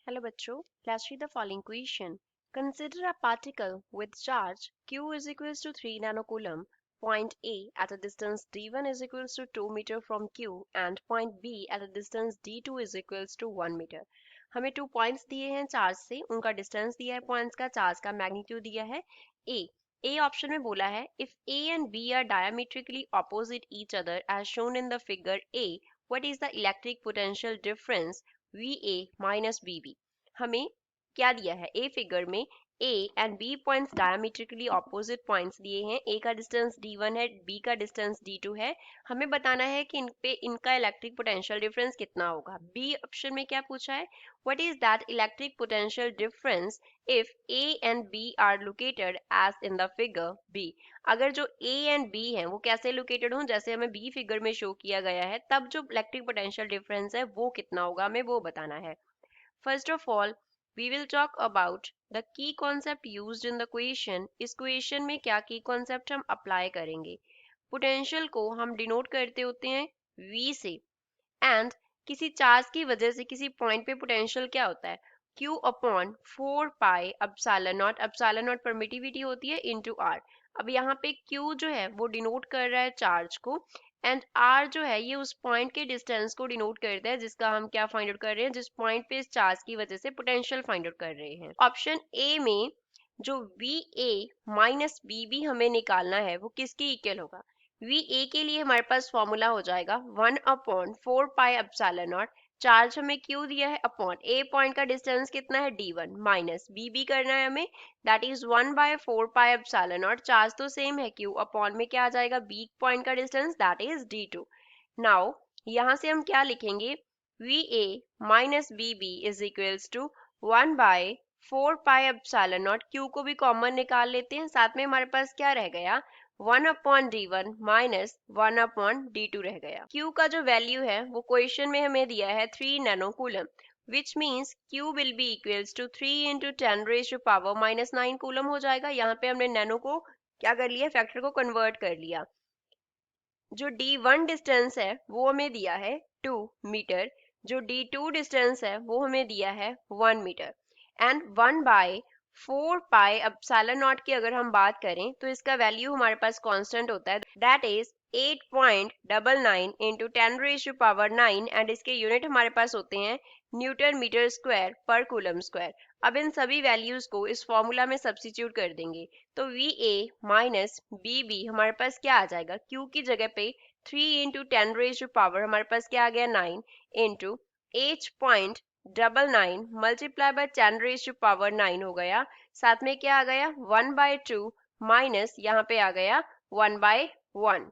Hello बच्चों, let's read the following question. Consider a particle with charge q is equals to 3 nanocoulomb, point A at a distance d1 is equals to 2 meter from q and point B at a distance d2 is equals to 1 meter. हमें 2 points दिए हैं charge से, उनका distance दिया है points का, charge का magnitude दिया है ए ऑप्शन में बोला है if A and B are diametrically opposite each other as shown in the figure A, what is the electric potential difference VA minus BB? हमें क्या दिया है ए फिगर में A and B points diametrically opposite points दिए हैं, ए का distance d1 है, B का डिस्टेंस d2 है। हमें बताना है कि इन पे इनका इलेक्ट्रिक पोटेंशियल डिफरेंस कितना होगा। बी ऑप्शन में क्या पूछा है, what is that electric potential difference if A and B are located as in the figure B. अगर जो ए एंड बी हैं वो कैसे लोकेटेड हों, जैसे हमें बी फिगर में शो किया गया है, तब जो इलेक्ट्रिक पोटेंशियल डिफरेंस है वो कितना होगा, हमें वो बताना है। First of all, we will talk about the key concept used in the question. इस क्वेश्चन में क्या की कॉन्सेप्ट हम अप्लाई करेंगे। पोटेंशियल को हम डिनोट करते होते हैं V से, एंड किसी चार्ज की वजह से किसी पॉइंट पे पोटेंशियल क्या होता है, Q upon 4 pi epsilon not permittivity होती है इनटू R। अब यहाँ पे Q जो है वो डिनोट कर रहा है चार्ज को, एंड R जो है ये उस पॉइंट के डिस्टेंस को डिनोट करता है जिसका हम क्या फाइंड आउट कर रहे हैं, जिस पॉइंट पे इस चार्ज की वजह से पोटेंशियल फाइंड आउट कर रहे हैं। ऑप्शन ए में जो VA माइनस BB हमें निकालना है वो किसके इक्वल होगा। VA के लिए हमारे पास फॉर्मूला हो जाएगा 1 upon 4 pi epsilon naught, charge हमें Q दिया है, अपॉन A पॉइंट का डिस्टेंस कितना है D1, माइनस BB करना है हमें, that is 1 by 4 pi epsilon naught, charge तो सेम है Q, अपॉन में क्या आ जाएगा B पॉइंट का distance that is D2। Now यहाँ से हम क्या लिखेंगे, VA minus BB is equals to 1 by 4 pi epsilon not, Q को भी कॉमन निकाल लेते हैं, साथ में हमारे पास क्या रह गया 1 upon D1 minus 1 upon D2 रह गया। Q का जो वैल्यू है वो क्वेश्चन में हमें दिया है 3 नैनोकूलम, which means Q will be equals to 3 into 10 raised to power minus 9 coulomb हो जाएगा। यहाँ पे हमने नैनो को क्या कर लिया, फैक्टर को कन्वर्ट कर लिया। जो D1 डिस्टेंस है वो हमें दिया है 2 मीटर, जो D2 डिस्टेंस है वो हमें दिया है 1 metre, and 1 by 4 pi epsilon naught की अगर हम बात करें तो इसका वैल्यू हमारे पास कांस्टेंट होता है, that is 8.99 into 10 raise to power 9, and इसके यूनिट हमारे पास होते हैं न्यूटन मीटर स्क्वायर पर कूलम स्क्वायर। अब इन सभी वैल्यूज को इस फॉर्मूला में सब्स्टिट्यूट कर देंगे तो VA माइनस BB हमारे पास क्या आ जाएगा, Q की जगह पे 3 इंटू 10 रेज टू पावर हमारे पास क्या आ गया 9 into 8.99 multiply by 10 raise to power 9 हो गया, साथ में क्या आ गया 1 बाय 2 माइनस यहाँ पे आ गया 1 bye 1।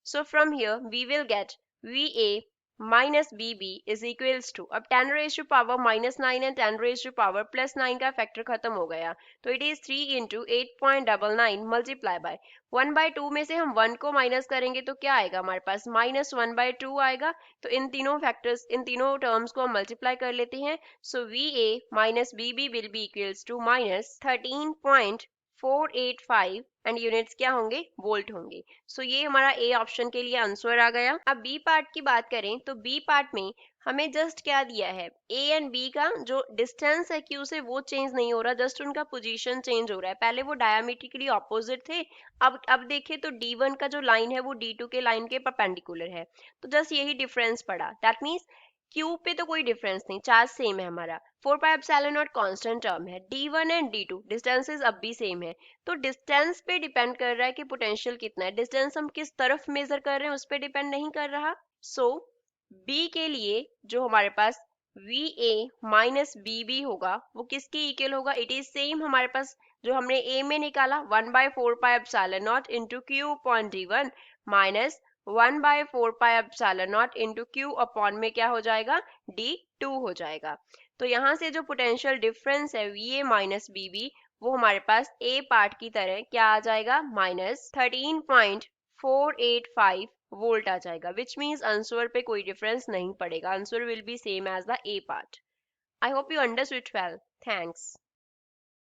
So from here we will get VA minus BB is equals to, अब 10 raised to power minus 9 and 10 raised to power plus 9 का फैक्टर खत्म हो गया, तो it is 3 into 8.99 multiply by 1 by 2 में से हम 1 को माइनस करेंगे तो क्या आएगा हमारे पास माइनस 1 by 2 आएगा। तो इन तीनों फैक्टर्स, इन तीनों टर्म्स को हम मल्टीप्लाई कर लेते हैं, सो VA minus BB will be equals to minus 13.485 and units क्या होंगे, वोल्ट होंगे। सो ये हमारा ए ऑप्शन के लिए आंसर आ गया। अब बी पार्ट की बात करें तो बी पार्ट में हमें जस्ट क्या दिया है, ए एंड बी का जो डिस्टेंस है क्यू से वो चेंज नहीं हो रहा, जस्ट उनका पोजीशन चेंज हो रहा है। पहले वो डायमीट्रिकली ऑपोजिट थे, अब देखें तो D1 का जो लाइन है वो D2 के लाइन के परपेंडिकुलर है, तो जस्ट यही डिफरेंस पड़ा। दैट मीन्स क्यू पे तो कोई डिफरेंस नहीं, चार्ज सेम है हमारा, 4 pi epsilon not constant term है, D1 एंड D2 डिस्टेंसेस अब भी सेम है, तो डिस्टेंस पे डिपेंड कर रहा है कि पोटेंशियल कितना है, डिस्टेंस हम किस तरफ मेजर कर रहे हैं उस पे डिपेंड नहीं कर रहा। सो बी के लिए जो हमारे पास VA माइनस BB होगा वो किसके इक्वल होगा, इट इज सेम हमारे पास जो हमने ए में निकाला 1 by 4 pi epsilon naught into Q upon D1 minus 1 by 4 pi epsilon naught into Q upon में क्या हो जाएगा D2 हो जाएगा। तो यहाँ से जो पोटेंशियल डिफरेंस है VA माइनस BB वो हमारे पास ए पार्ट की तरह क्या आ जाएगा माइनस 13.485 वोल्ट आ जाएगा, विच मीन्स आंसर पे कोई डिफरेंस नहीं पड़ेगा, answer will be same as the A part. I hope you understood well, thanks.